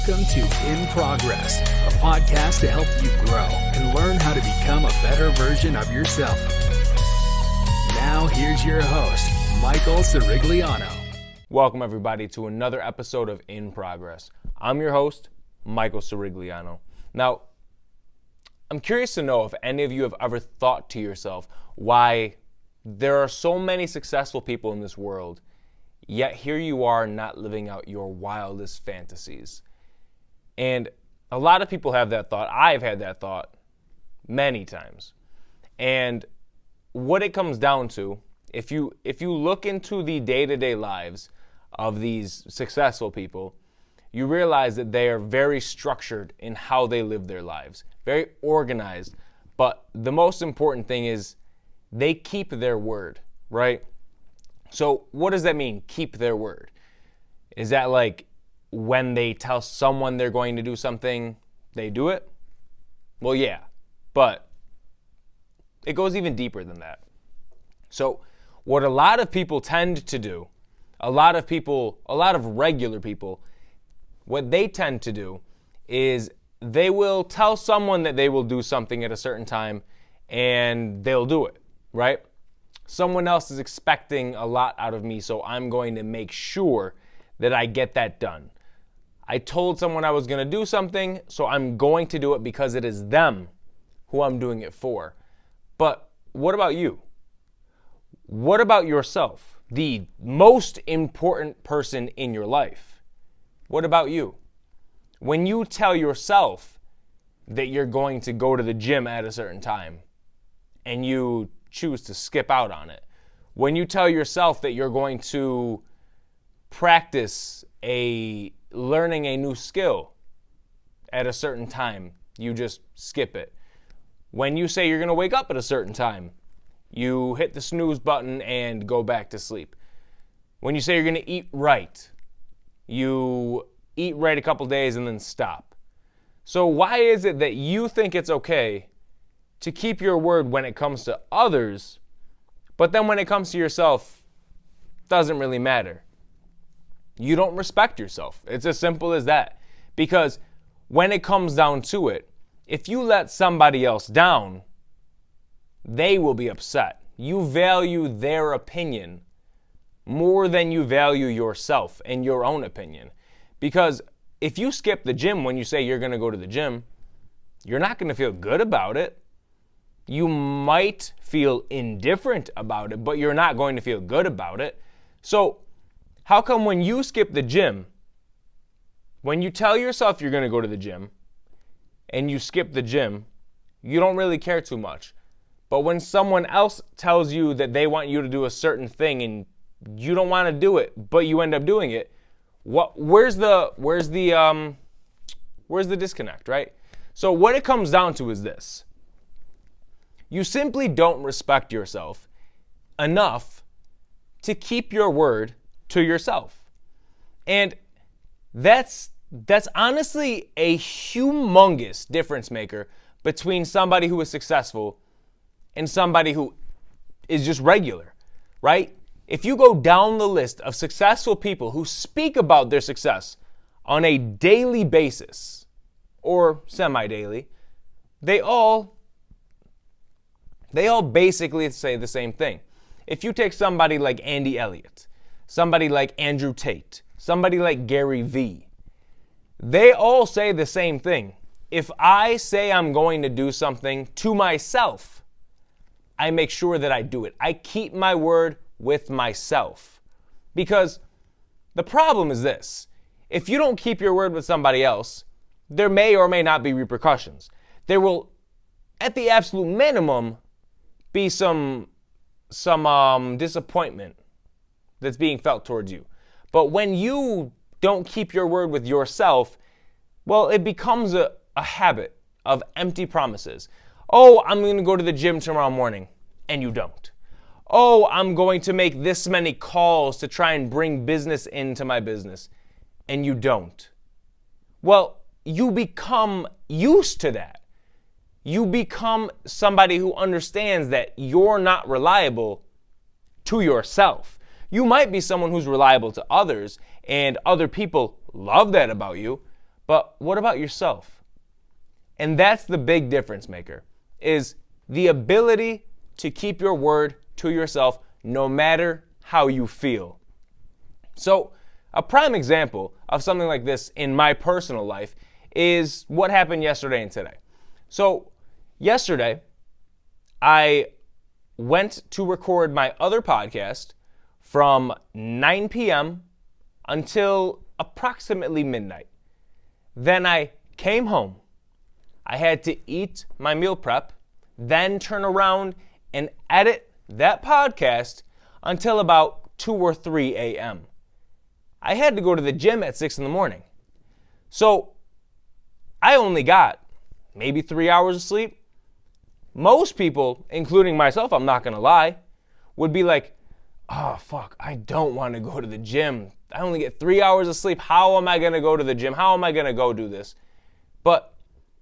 Welcome to In Progress, a podcast to help you grow and learn how to become a better version of yourself. Now, here's your host, Michael Sirigliano. Welcome, everybody, to another episode of In Progress. I'm your host, Michael Sirigliano. Now, I'm curious to know if any of you have ever thought to yourself why there are so many successful people in this world, yet here you are not living out your wildest fantasies. And a lot of people have that thought. I've had that thought many times. And what it comes down to, if you look into the day-to-day lives of these successful people, you realize that they are very structured in how they live their lives, very organized. But the most important thing is they keep their word, right? So what does that mean, keep their word? Is that like when they tell someone they're going to do something, they do it? Well, yeah, but it goes even deeper than that. So what a lot of people tend to do, a lot of regular people, what they tend to do is they will tell someone that they will do something at a certain time and they'll do it, right? Someone else is expecting a lot out of me, so I'm going to make sure that I get that done. I told someone I was going to do something, so I'm going to do it because it is them who I'm doing it for. But what about you? What about yourself, the most important person in your life? What about you? When you tell yourself that you're going to go to the gym at a certain time and you choose to skip out on it, when you tell yourself that you're going to practice learning a new skill at a certain time, you just skip it. When you say you're going to wake up at a certain time, you hit the snooze button and go back to sleep. When you say you're going to eat right, you eat right a couple days and then stop. So why is it that you think it's okay to keep your word when it comes to others, but then when it comes to yourself, it doesn't really matter? You don't respect yourself. It's as simple as that. Because when it comes down to it, if you let somebody else down, they will be upset. You value their opinion more than you value yourself and your own opinion. Because if you skip the gym when you say you're going to go to the gym, you're not going to feel good about it. You might feel indifferent about it, but you're not going to feel good about it. So how come when you skip the gym, when you tell yourself you're going to go to the gym and you skip the gym, you don't really care too much? But when someone else tells you that they want you to do a certain thing and you don't want to do it, but you end up doing it, where's the disconnect, right? So what it comes down to is this. You simply don't respect yourself enough to keep your word to yourself. And that's honestly a humongous difference maker between somebody who is successful and somebody who is just regular, right? If you go down the list of successful people who speak about their success on a daily basis or semi-daily, they all basically say the same thing. If you take somebody like Andy Elliott, somebody like Andrew Tate, somebody like Gary Vee, they all say the same thing. If I say I'm going to do something to myself, I make sure that I do it. I keep my word with myself. Because the problem is this. If you don't keep your word with somebody else, there may or may not be repercussions. There will, at the absolute minimum, be some disappointment that's being felt towards you. But when you don't keep your word with yourself, well, it becomes a habit of empty promises. Oh, I'm going to go to the gym tomorrow morning, and you don't. Oh, I'm going to make this many calls to try and bring business into my business, and you don't. Well, you become used to that. You become somebody who understands that you're not reliable to yourself. You might be someone who's reliable to others, and other people love that about you, but what about yourself? And that's the big difference maker, is the ability to keep your word to yourself no matter how you feel. So a prime example of something like this in my personal life is what happened yesterday and today. So yesterday, I went to record my other podcast from 9 p.m. until approximately midnight. Then I came home. I had to eat my meal prep, then turn around and edit that podcast until about 2 or 3 a.m. I had to go to the gym at 6 in the morning. So I only got maybe 3 hours of sleep. Most people, including myself, I'm not going to lie, would be like, oh, fuck, I don't want to go to the gym. I only get 3 hours of sleep. How am I going to go to the gym? How am I going to go do this? But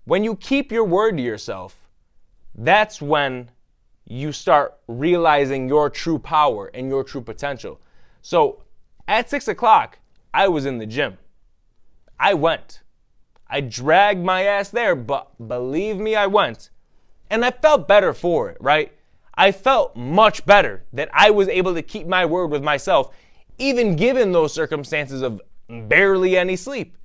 when you keep your word to yourself, that's when you start realizing your true power and your true potential. So at 6 o'clock, I was in the gym. I went. I dragged my ass there, but believe me, I went. And I felt better for it, right? I felt much better that I was able to keep my word with myself, even given those circumstances of barely any sleep.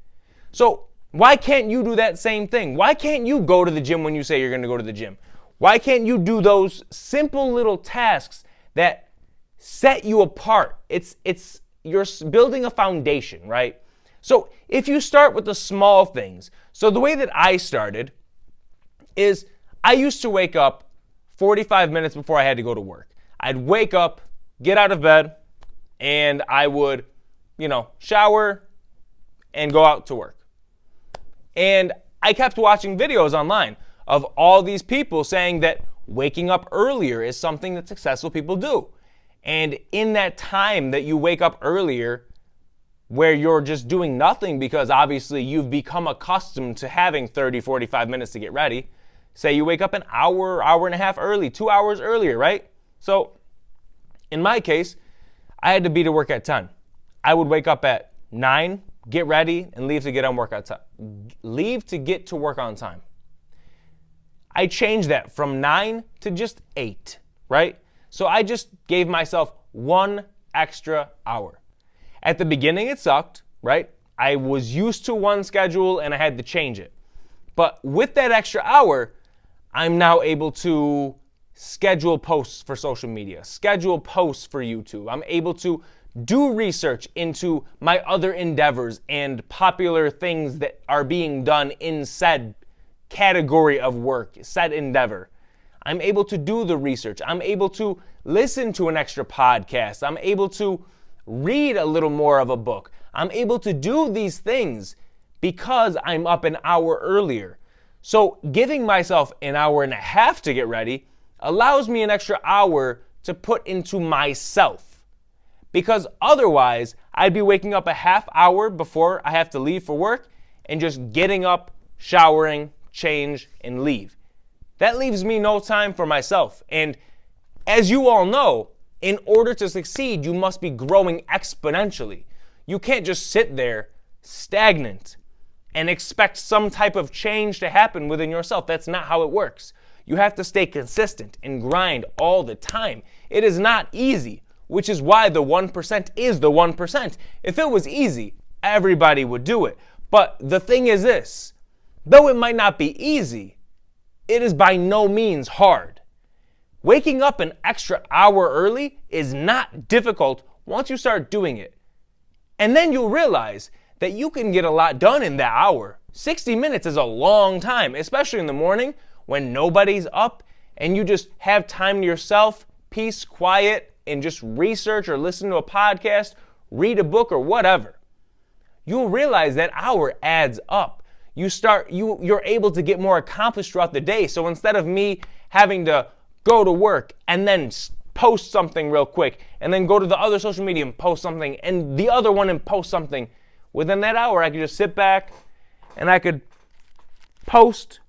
So why can't you do that same thing? Why can't you go to the gym when you say you're going to go to the gym? Why can't you do those simple little tasks that set you apart? You're building a foundation, right? So if you start with the small things, so the way that I started is I used to wake up 45 minutes before I had to go to work. I'd wake up, get out of bed, and I would, shower and go out to work. And I kept watching videos online of all these people saying that waking up earlier is something that successful people do. And in that time that you wake up earlier, where you're just doing nothing because obviously you've become accustomed to having 30, 45 minutes to get ready, say you wake up an hour, hour and a half early, 2 hours earlier, right? So in my case, I had to be to work at 10. I would wake up at 9, get ready, and leave to get to work on time. I changed that from 9 to just 8, right? So I just gave myself 1 extra hour. At the beginning, it sucked, right? I was used to one schedule and I had to change it. But with that extra hour, I'm now able to schedule posts for social media, schedule posts for YouTube. I'm able to do research into my other endeavors and popular things that are being done in said category of work, said endeavor. I'm able to do the research. I'm able to listen to an extra podcast. I'm able to read a little more of a book. I'm able to do these things because I'm up an hour earlier. So giving myself an hour and a half to get ready allows me an extra hour to put into myself. Because otherwise, I'd be waking up a half hour before I have to leave for work and just getting up, showering, change, and leave. That leaves me no time for myself. And as you all know, in order to succeed, you must be growing exponentially. You can't just sit there stagnant and expect some type of change to happen within yourself. That's not how it works. You have to stay consistent and grind all the time. It is not easy, which is why the 1% is the 1%. If it was easy, everybody would do it. But the thing is this, though it might not be easy, it is by no means hard. Waking up an extra hour early is not difficult once you start doing it. And then you'll realize that you can get a lot done in that hour. 60 minutes is a long time, especially in the morning when nobody's up and you just have time to yourself, peace, quiet, and just research or listen to a podcast, read a book or whatever. You'll realize that hour adds up. You're able to get more accomplished throughout the day. So instead of me having to go to work and then post something real quick and then go to the other social media and post something and the other one and post something, within that hour I could just sit back and I could post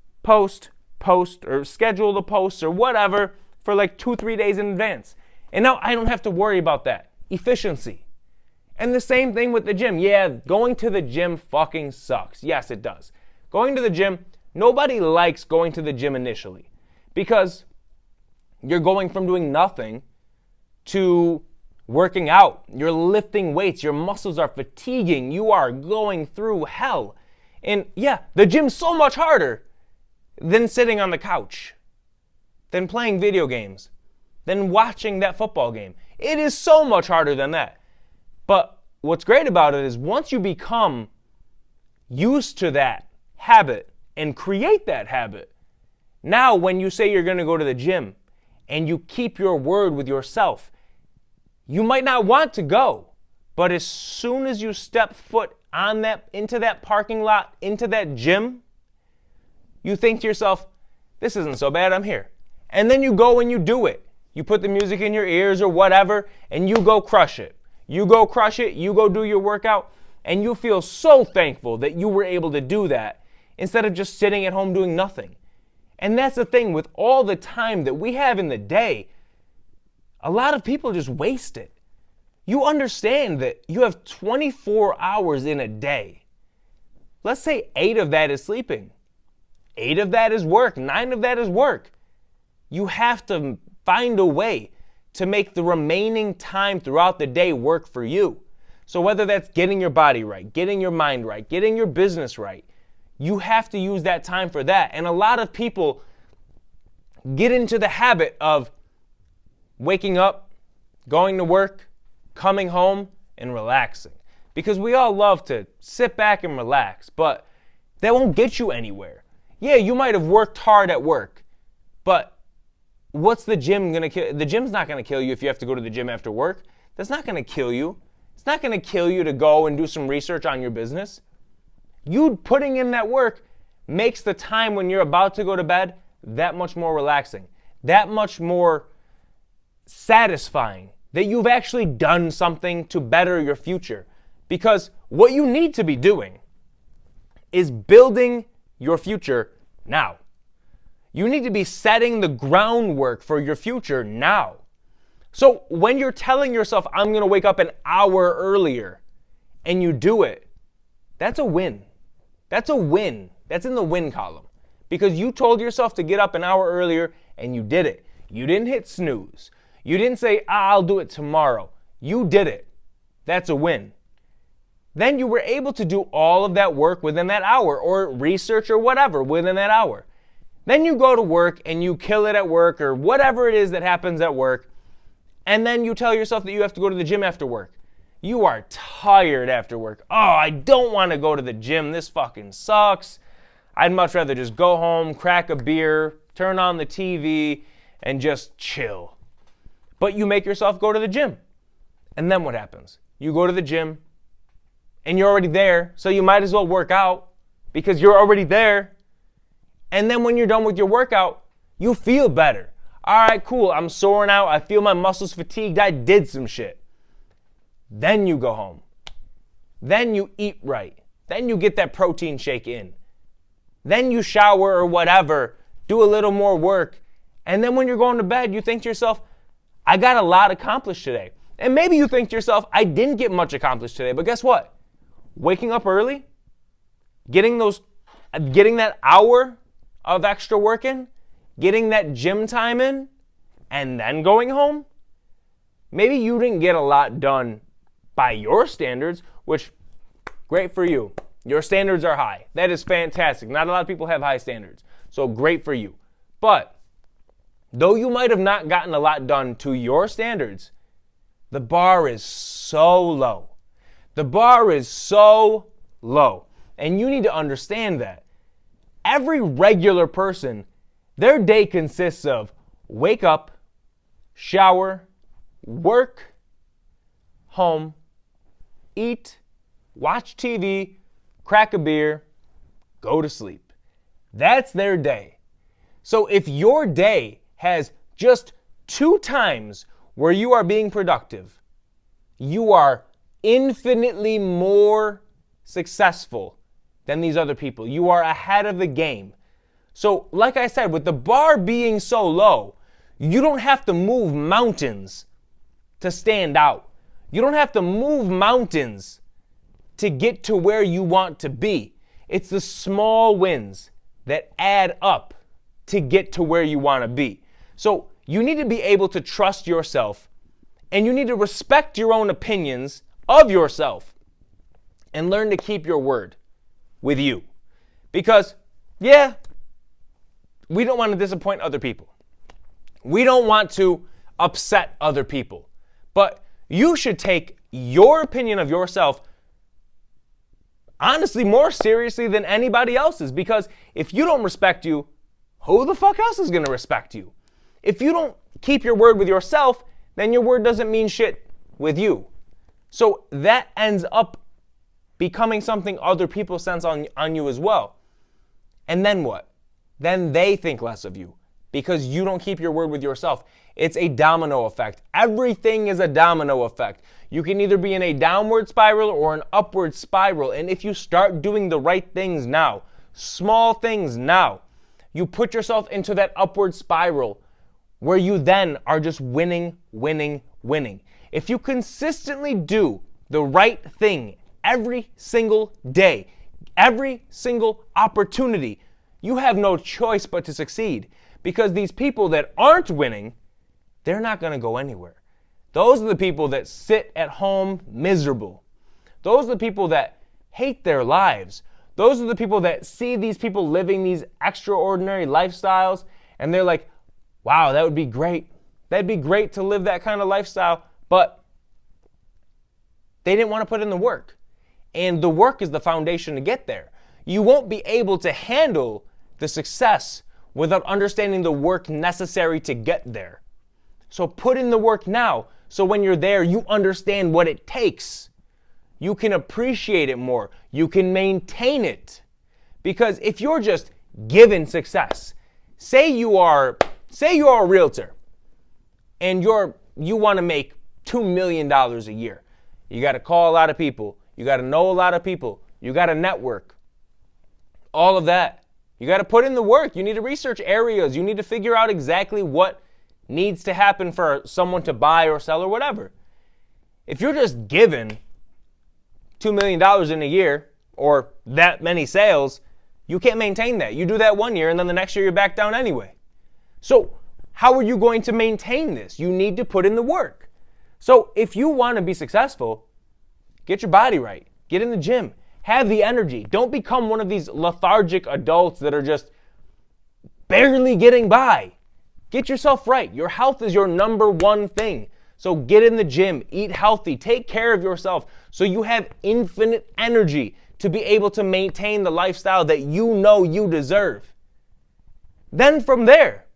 or schedule the posts or whatever for like 2-3 days in advance. And now I don't have to worry about that. Efficiency. And the same thing with the gym. Yeah, going to the gym fucking sucks. Yes, it does. Going to the gym, nobody likes going to the gym initially because you're going from doing nothing to working out. You're lifting weights. Your muscles are fatiguing. You are going through hell. And yeah, the gym's so much harder than sitting on the couch, than playing video games, than watching that football game. It is so much harder than that. But what's great about it is once you become used to that habit and create that habit, now when you say you're going to go to the gym and you keep your word with yourself, you might not want to go, but as soon as you step foot on into that parking lot, into that gym, you think to yourself, this isn't so bad, I'm here. And then you go and you do it. You put the music in your ears or whatever, and you go crush it. You go crush it, you go do your workout, and you feel so thankful that you were able to do that instead of just sitting at home doing nothing. And that's the thing with all the time that we have in the day, a lot of people just waste it. You understand that you have 24 hours in a day. Let's say 8 of that is sleeping. 8 of that is work. 9 of that is work. You have to find a way to make the remaining time throughout the day work for you. So whether that's getting your body right, getting your mind right, getting your business right, you have to use that time for that. And a lot of people get into the habit of waking up, going to work, coming home, and relaxing. Because we all love to sit back and relax, but that won't get you anywhere. Yeah, you might have worked hard at work, but what's the gym going to kill? The gym's not going to kill you if you have to go to the gym after work. That's not going to kill you. It's not going to kill you to go and do some research on your business. You putting in that work makes the time when you're about to go to bed that much more relaxing, that much more satisfying, that you've actually done something to better your future. Because what you need to be doing is building your future now. You need to be setting the groundwork for your future now. So when you're telling yourself, I'm going to wake up an hour earlier, and you do it, that's a win. That's a win. That's in the win column. Because you told yourself to get up an hour earlier, and you did it. You didn't hit snooze. You didn't say, I'll do it tomorrow. You did it. That's a win. Then you were able to do all of that work within that hour, or research or whatever within that hour. Then you go to work and you kill it at work or whatever it is that happens at work. And then you tell yourself that you have to go to the gym after work. You are tired after work. Oh, I don't want to go to the gym. This fucking sucks. I'd much rather just go home, crack a beer, turn on the TV, and just chill. But you make yourself go to the gym. And then what happens? You go to the gym and you're already there. So you might as well work out because you're already there. And then when you're done with your workout, you feel better. All right, cool. I'm soring out. I feel my muscles fatigued. I did some shit. Then you go home. Then you eat right. Then you get that protein shake in. Then you shower or whatever, do a little more work. And then when you're going to bed, you think to yourself, I got a lot accomplished today. And maybe you think to yourself, I didn't get much accomplished today. But guess what? Waking up early, getting that hour of extra work in, getting that gym time in, and then going home, maybe you didn't get a lot done by your standards, which, great for you. Your standards are high. That is fantastic. Not a lot of people have high standards, so great for you. But though you might have not gotten a lot done to your standards, the bar is so low. The bar is so low, and you need to understand that. Every regular person, their day consists of wake up, shower, work, home, eat, watch TV, crack a beer, go to sleep. That's their day. So if your day has just 2 times where you are being productive, you are infinitely more successful than these other people. You are ahead of the game. So like I said, with the bar being so low, you don't have to move mountains to stand out. You don't have to move mountains to get to where you want to be. It's the small wins that add up to get to where you want to be. So you need to be able to trust yourself, and you need to respect your own opinions of yourself and learn to keep your word with you. Because, yeah, we don't want to disappoint other people. We don't want to upset other people. But you should take your opinion of yourself honestly more seriously than anybody else's, because if you don't respect you, who the fuck else is going to respect you? If you don't keep your word with yourself, then your word doesn't mean shit with you. So that ends up becoming something other people sense on you as well. And then what? Then they think less of you because you don't keep your word with yourself. It's a domino effect. Everything is a domino effect. You can either be in a downward spiral or an upward spiral. And if you start doing the right things now, small things now, you put yourself into that upward spiral where you then are just winning, winning, winning. If you consistently do the right thing every single day, every single opportunity, you have no choice but to succeed. Because these people that aren't winning, they're not going to go anywhere. Those are the people that sit at home miserable. Those are the people that hate their lives. Those are the people that see these people living these extraordinary lifestyles, and they're like, wow, that would be great. That'd be great to live that kind of lifestyle, but they didn't want to put in the work. And the work is the foundation to get there. You won't be able to handle the success without understanding the work necessary to get there. So put in the work now, so when you're there, you understand what it takes. You can appreciate it more. You can maintain it. Because if you're just given success, say you are a realtor and you want to make $2 million a year. You got to call a lot of people. You got to know a lot of people. You got to network. All of that. You got to put in the work. You need to research areas. You need to figure out exactly what needs to happen for someone to buy or sell or whatever. If you're just given $2 million in a year or that many sales, you can't maintain that. You do that 1 year and then the next year you're back down anyway. So how are you going to maintain this? You need to put in the work. So if you want to be successful, get your body right. Get in the gym. Have the energy. Don't become one of these lethargic adults that are just barely getting by. Get yourself right. Your health is your number one thing. So get in the gym, eat healthy, take care of yourself so you have infinite energy to be able to maintain the lifestyle that you know you deserve. Then from there,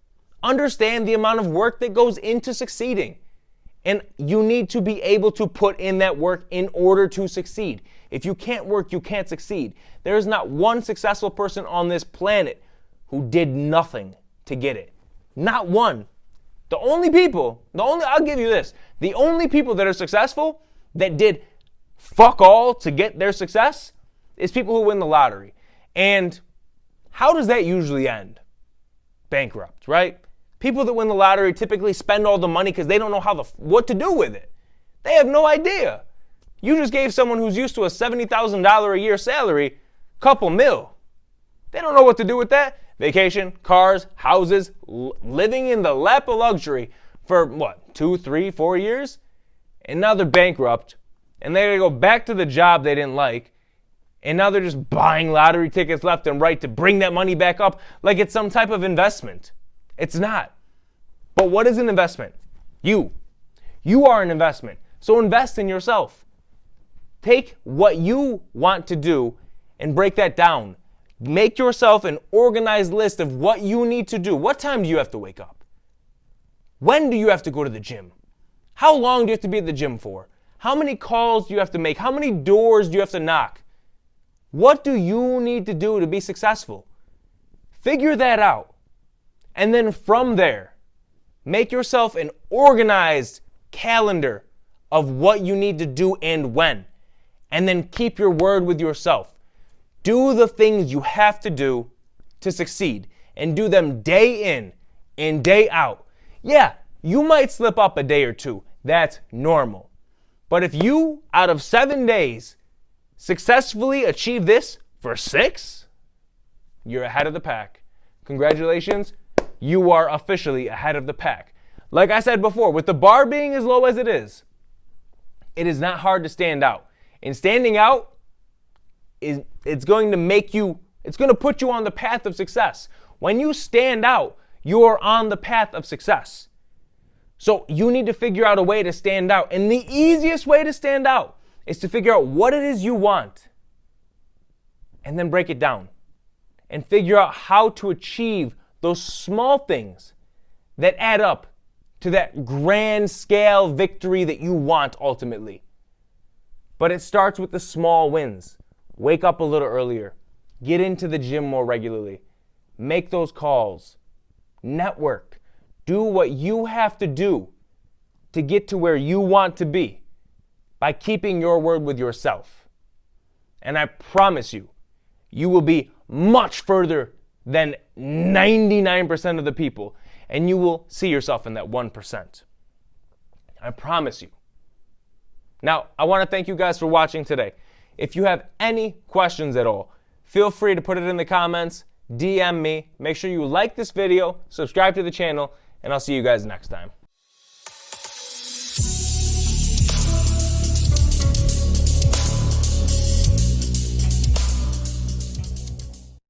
understand the amount of work that goes into succeeding. And you need to be able to put in that work in order to succeed. If you can't work, you can't succeed. There is not one successful person on this planet who did nothing to get it. Not one. I'll give you this. The only people that are successful that did fuck all to get their success is people who win the lottery. And how does that usually end? Bankrupt, right? People that win the lottery typically spend all the money because they don't know what to do with it. They have no idea. You just gave someone who's used to a $70,000 a year salary couple mil. They don't know what to do with that. Vacation, cars, houses, living in the lap of luxury for 2, 3, 4 years? And now they're bankrupt. And they gotta go back to the job they didn't like. And now they're just buying lottery tickets left and right to bring that money back up like it's some type of investment. It's not. But what is an investment? You. You are an investment. So invest in yourself. Take what you want to do and break that down. Make yourself an organized list of what you need to do. What time do you have to wake up? When do you have to go to the gym? How long do you have to be at the gym for? How many calls do you have to make? How many doors do you have to knock? What do you need to do to be successful? Figure that out. And then from there, make yourself an organized calendar of what you need to do and when. And then keep your word with yourself. Do the things you have to do to succeed and do them day in and day out. Yeah, you might slip up a day or two. That's normal. But if you, out of 7 days, successfully achieve this for 6, you're ahead of the pack. Congratulations, you are officially ahead of the pack. Like I said before, with the bar being as low as it is not hard to stand out. And standing out it's going to put you on the path of success. When you stand out, you're on the path of success. So you need to figure out a way to stand out. And the easiest way to stand out is to figure out what it is you want and then break it down and figure out how to achieve those small things that add up to that grand scale victory that you want ultimately. But it starts with the small wins. Wake up a little earlier. Get into the gym more regularly. Make those calls. Network. Do what you have to do to get to where you want to be by keeping your word with yourself. And I promise you, you will be much further than 99% of the people, and you will see yourself in that 1%. I promise you. Now, I want to thank you guys for watching today. If you have any questions at all, feel free to put it in the comments, DM me. Make sure you like this video, subscribe to the channel, and I'll see you guys next time.